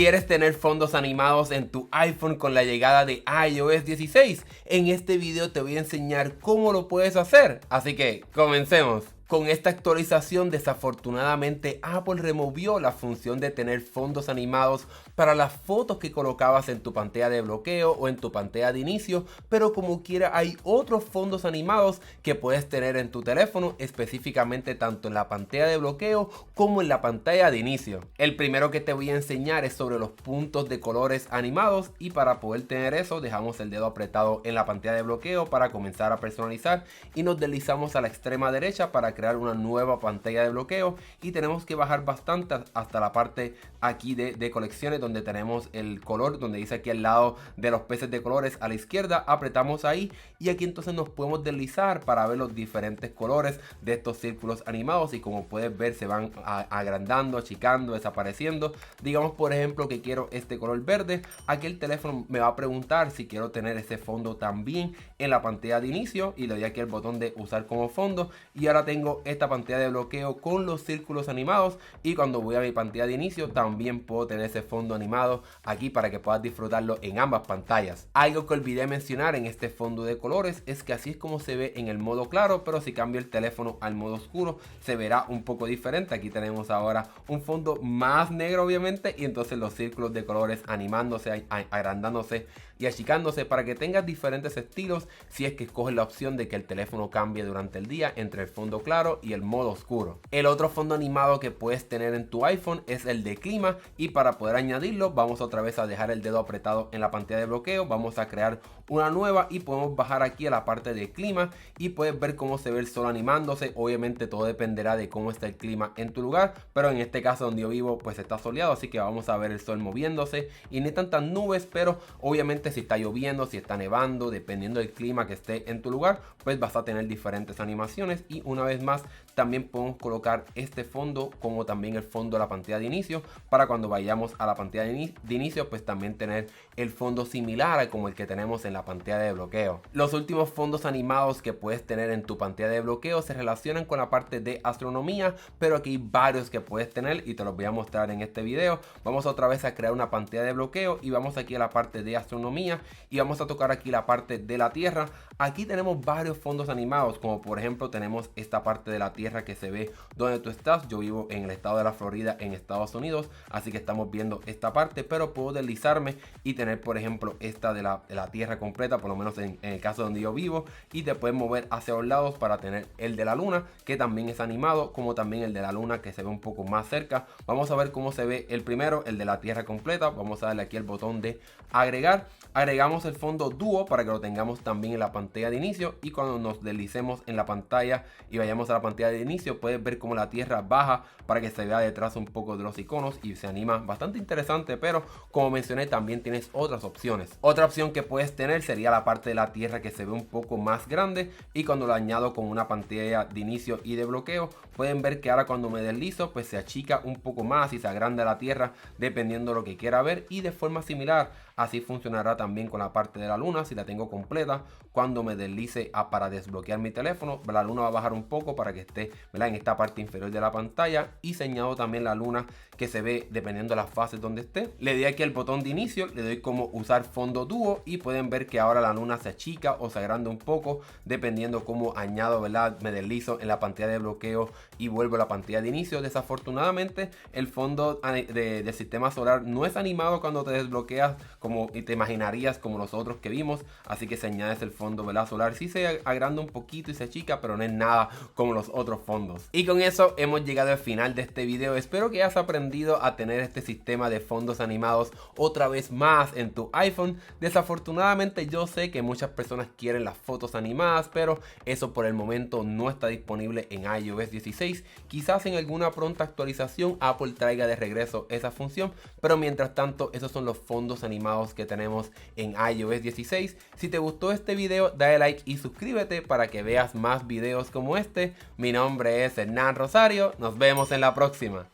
¿Quieres tener fondos animados en tu iPhone con la llegada de iOS 16? En este video te voy a enseñar cómo lo puedes hacer, así que comencemos. Con esta actualización, desafortunadamente, Apple removió la función de tener fondos animados para las fotos que colocabas en tu pantalla de bloqueo o en tu pantalla de inicio, pero como quiera hay otros fondos animados que puedes tener en tu teléfono, específicamente tanto en la pantalla de bloqueo como en la pantalla de inicio. El primero que te voy a enseñar es sobre los puntos de colores animados, y para poder tener eso dejamos el dedo apretado en la pantalla de bloqueo para comenzar a personalizar y nos deslizamos a la extrema derecha para crear una nueva pantalla de bloqueo, y tenemos que bajar bastante hasta la parte aquí de colecciones, donde tenemos el color, donde dice aquí al lado de los peces de colores a la izquierda. Apretamos ahí y aquí entonces nos podemos deslizar para ver los diferentes colores de estos círculos animados, y como puedes ver se van agrandando, achicando, desapareciendo. Digamos por ejemplo que quiero este color verde, aquí el teléfono me va a preguntar si quiero tener ese fondo también en la pantalla de inicio, y le doy aquí el botón de usar como fondo, y ahora tengo esta pantalla de bloqueo con los círculos animados, y cuando voy a mi pantalla de inicio también puedo tener ese fondo animado aquí para que puedas disfrutarlo en ambas pantallas. Algo que olvidé mencionar en este fondo de colores es que así es como se ve en el modo claro, pero si cambio el teléfono al modo oscuro se verá un poco diferente. Aquí tenemos ahora un fondo más negro obviamente, y entonces los círculos de colores animándose, agrandándose y achicándose para que tengas diferentes estilos si es que escoges la opción de que el teléfono cambie durante el día entre el fondo claro y el modo oscuro. El otro fondo animado que puedes tener en tu iPhone es el de clima, y para poder añadirlo vamos otra vez a dejar el dedo apretado en la pantalla de bloqueo, vamos a crear una nueva y podemos bajar aquí a la parte de clima y puedes ver cómo se ve el sol animándose. Obviamente todo dependerá de cómo está el clima en tu lugar, pero en este caso donde yo vivo pues está soleado, así que vamos a ver el sol moviéndose y ni tantas nubes, pero obviamente si está lloviendo, si está nevando, dependiendo del clima que esté en tu lugar, pues vas a tener diferentes animaciones. Y una vez más también podemos colocar este fondo como también el fondo de la pantalla de inicio, para cuando vayamos a la pantalla de inicio pues también tener el fondo similar a como el que tenemos en la pantalla de bloqueo. Los últimos fondos animados que puedes tener en tu pantalla de bloqueo se relacionan con la parte de astronomía, pero aquí hay varios que puedes tener y te los voy a mostrar en este video. Vamos otra vez a crear una pantalla de bloqueo y vamos aquí a la parte de astronomía y vamos a tocar aquí la parte de la Tierra. Aquí tenemos varios fondos animados, como por ejemplo tenemos esta parte de la Tierra que se ve donde tú estás. Yo vivo en el estado de la Florida en Estados Unidos, así que estamos viendo esta parte, pero puedo deslizarme y tener por ejemplo esta de la Tierra completa, por lo menos en el caso donde yo vivo, y te puedes mover hacia los lados para tener el de la luna, que también es animado, como también el de la luna que se ve un poco más cerca. Vamos a ver cómo se ve el primero, el de la Tierra completa. Vamos a darle aquí el botón de agregar. Agregamos el fondo dúo para que lo tengamos también en la pantalla de inicio, y cuando nos deslicemos en la pantalla y vayamos a la pantalla de inicio puedes ver cómo la Tierra baja para que se vea detrás un poco de los iconos y se anima bastante interesante. Pero como mencioné también tienes otras opciones. Otra opción que puedes tener sería la parte de la Tierra que se ve un poco más grande, y cuando lo añado con una pantalla de inicio y de bloqueo pueden ver que ahora cuando me deslizo pues se achica un poco más y se agranda la Tierra dependiendo de lo que quiera ver, y de forma similar así funcionará también con la parte de la luna. Si la tengo completa, cuando me deslice para desbloquear mi teléfono, la luna va a bajar un poco para que esté, ¿verdad?, en esta parte inferior de la pantalla, y se añado también la luna que se ve dependiendo de las fases donde esté. Le doy aquí el botón de inicio, le doy como usar fondo dúo y pueden ver que ahora la luna se achica o se agranda un poco dependiendo cómo añado, ¿verdad?, me deslizo en la pantalla de bloqueo y vuelvo a la pantalla de inicio. Desafortunadamente el fondo del sistema solar no es animado cuando te desbloqueas como te imaginarías como los otros que vimos, así que si añades el fondo, ¿verdad?, solar, sí se agranda un poquito y se achica, pero no es nada como los otros fondos. Y con eso hemos llegado al final de este video. Espero que hayas aprendido a tener este sistema de fondos animados otra vez más en tu iPhone. Desafortunadamente yo sé que muchas personas quieren las fotos animadas, pero eso por el momento no está disponible en iOS 16. Quizás en alguna pronta actualización Apple traiga de regreso esa función, pero mientras tanto esos son los fondos animados que tenemos en iOS 16. Si te gustó este video, dale like y suscríbete para que veas más videos como este. Mi nombre es Hernán Rosario, nos vemos en la próxima.